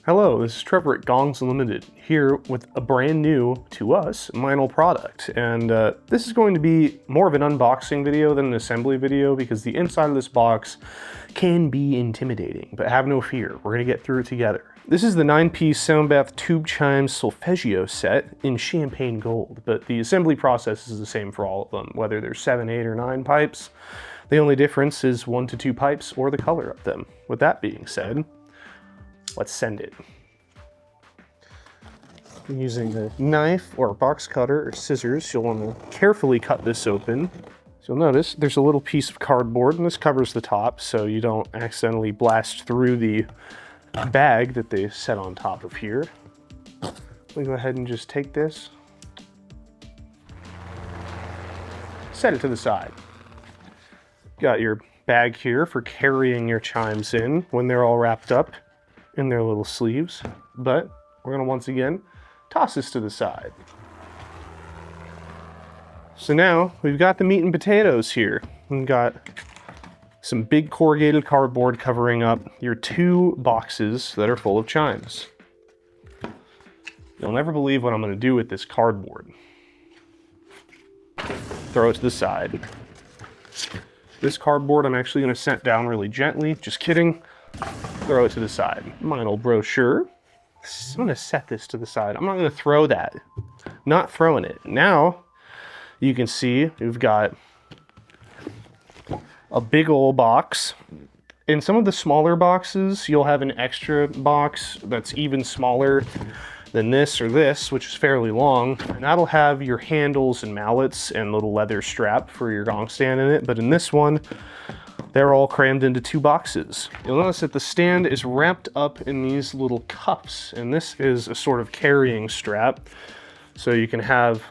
Hello, this is Trevor at Gongs Limited, here with a brand new, to us, Meinl product. And this is going to be more of an unboxing video than an assembly video because the inside of this box can be intimidating, but have no fear, we're gonna get through it together. This is the 9-piece Soundbath Tube Chimes Solfeggio set in champagne gold, but the assembly process is the same for all of them, whether there's 7, 8, or 9 pipes. The only difference is 1 to 2 pipes or the color of them. With that being said, let's send it. Using a knife or a box cutter or scissors, you'll want to carefully cut this open. So you'll notice there's a little piece of cardboard, and this covers the top so you don't accidentally blast through the bag that they set on top of here. We go ahead and just take this, set it to the side. Got your bag here for carrying your chimes in when they're all wrapped up in their little sleeves, but we're gonna once again toss this to the side. So now we've got the meat and potatoes here. We've got some big corrugated cardboard covering up your 2 boxes that are full of chimes. You'll never believe what I'm gonna do with this cardboard. Throw it to the side. This cardboard I'm actually gonna set down really gently, just kidding. Throw it to the side. Meinl brochure. I'm gonna set this to the side. I'm not gonna throw that. Not throwing it. Now, you can see we've got a big old box. In some of the smaller boxes, you'll have an extra box that's even smaller than this or this, which is fairly long. And that'll have your handles and mallets and little leather strap for your gong stand in it. But in this one, they're all crammed into 2 boxes. You'll notice that the stand is wrapped up in these little cuffs, and this is a sort of carrying strap. So you can have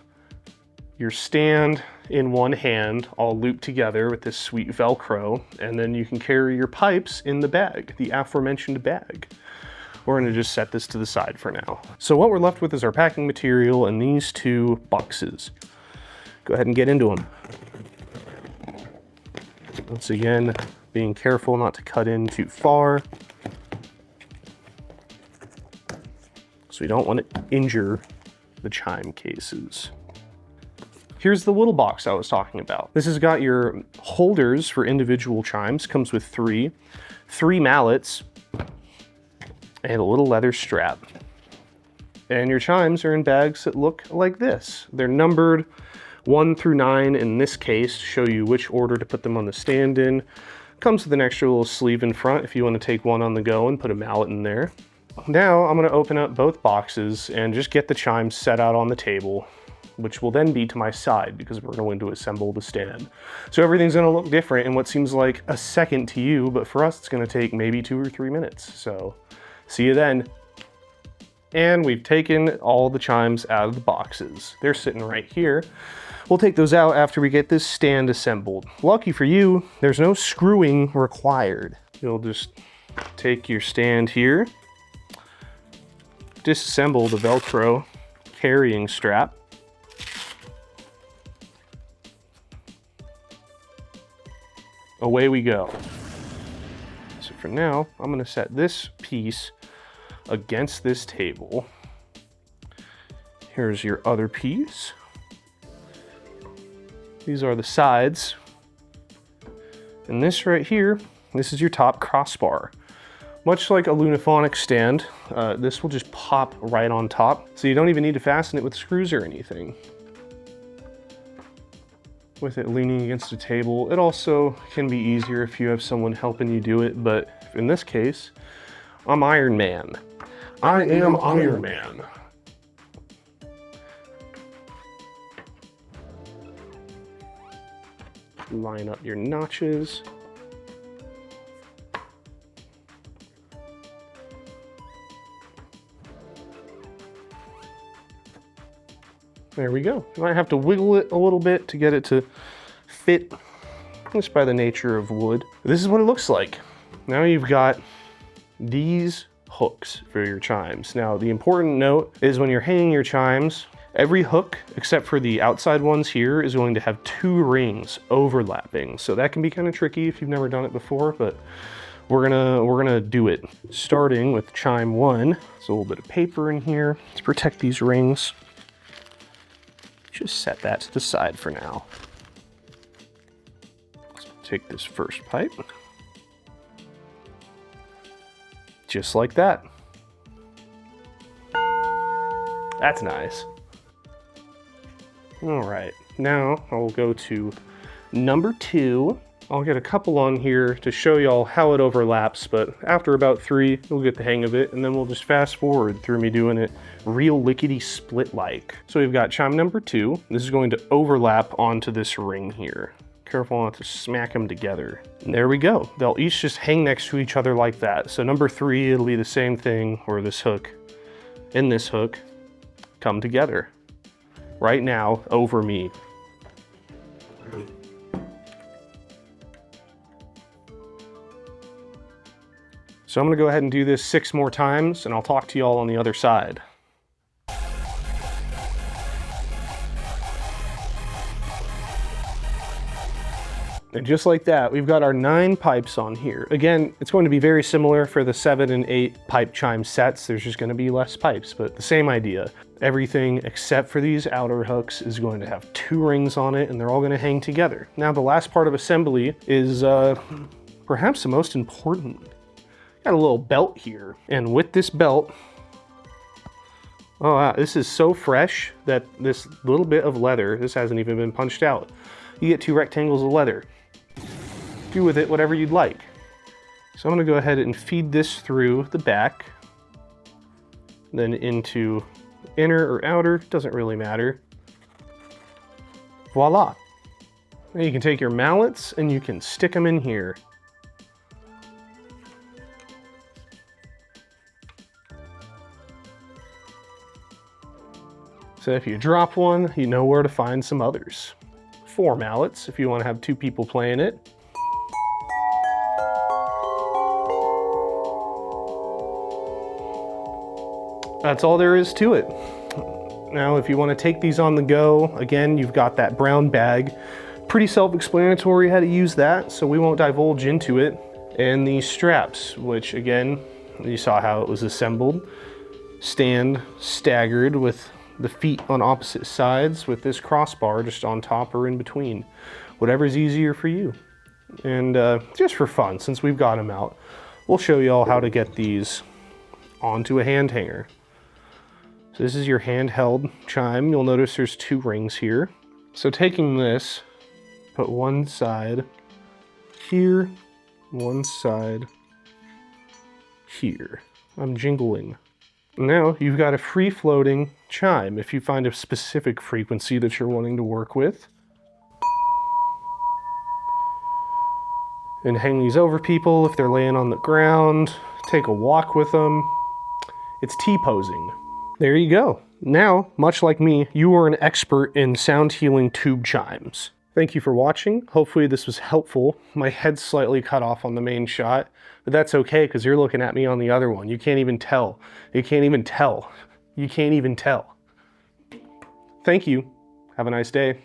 your stand in one hand, all looped together with this sweet Velcro, and then you can carry your pipes in the bag, the aforementioned bag. We're gonna just set this to the side for now. So what we're left with is our packing material and these 2 boxes. Go ahead and get into them. Once again, being careful not to cut in too far, so we don't want to injure the chime cases. Here's the little box I was talking about. This has got your holders for individual chimes, comes with 3 mallets, and a little leather strap. And your chimes are in bags that look like this. They're numbered 1 through 9 in this case to show you which order to put them on the stand in. Comes with an extra little sleeve in front if you want to take one on the go and put a mallet in there. Now I'm going to open up both boxes and just get the chimes set out on the table, which will then be to my side because we're going to assemble the stand. So everything's going to look different in what seems like a second to you, but for us it's going to take maybe 2 or 3 minutes. So see you then. And we've taken all the chimes out of the boxes. They're sitting right here. We'll take those out after we get this stand assembled. Lucky for you, there's no screwing required. You'll just take your stand here, disassemble the Velcro carrying strap, away we go. So for now, I'm gonna set this piece against this table. Here's your other piece. These are the sides. And this right here, this is your top crossbar. Much like a Lunaphonic stand, this will just pop right on top, so you don't even need to fasten it with screws or anything. With it leaning against a table, it also can be easier if you have someone helping you do it, but in this case, I'm Iron Man. I am Iron Man. Line up your notches. There we go. You might have to wiggle it a little bit to get it to fit, just by the nature of wood. This is what it looks like. Now you've got these hooks for your chimes. Now the important note is when you're hanging your chimes, every hook, except for the outside ones here, is going to have 2 rings overlapping. So that can be kind of tricky if you've never done it before, but we're gonna do it. Starting with chime 1. There's a little bit of paper in here to protect these rings. Just set that to the side for now. Let's take this first pipe. Just like that. That's nice. All right, now I'll go to number 2. I'll get a couple on here to show y'all how it overlaps, but after about 3, you'll get the hang of it, and then we'll just fast forward through me doing it real lickety split like. So we've got chime number 2. This is going to overlap onto this ring here. Careful not to smack them together. And there we go. They'll each just hang next to each other like that. So number 3, it'll be the same thing, where this hook and this hook come together right now over me. So I'm gonna go ahead and do this 6 more times, and I'll talk to y'all on the other side. And just like that, we've got our 9 pipes on here. Again, it's going to be very similar for the 7 and 8 pipe chime sets. There's just going to be less pipes, but the same idea. Everything except for these outer hooks is going to have 2 rings on it, and they're all going to hang together. Now, the last part of assembly is perhaps the most important. Got a little belt here, and with this belt, oh wow, this is so fresh that this little bit of leather, this hasn't even been punched out. You get 2 rectangles of leather. Do with it whatever you'd like. So I'm gonna go ahead and feed this through the back, then into inner or outer, doesn't really matter. Voila. Now you can take your mallets and you can stick them in here. So if you drop one, you know where to find some others. 4 mallets if you want to have 2 people playing it. That's all there is to it. Now, if you want to take these on the go, again, you've got that brown bag. Pretty self-explanatory how to use that, so we won't divulge into it. And these straps, which again, you saw how it was assembled. Stand staggered with the feet on opposite sides with this crossbar just on top or in between. Whatever's easier for you. And just for fun, since we've got them out, we'll show you all how to get these onto a hand hanger. So this is your handheld chime. You'll notice there's 2 rings here. So taking this, put one side here, one side here. I'm jingling. Now you've got a free-floating chime if you find a specific frequency that you're wanting to work with. And hang these over people if they're laying on the ground. Take a walk with them. It's T-posing. There you go. Now, much like me, you are an expert in sound healing tube chimes. Thank you for watching. Hopefully this was helpful. My head's slightly cut off on the main shot, but that's okay because you're looking at me on the other one. You can't even tell. You can't even tell. You can't even tell. Thank you. Have a nice day.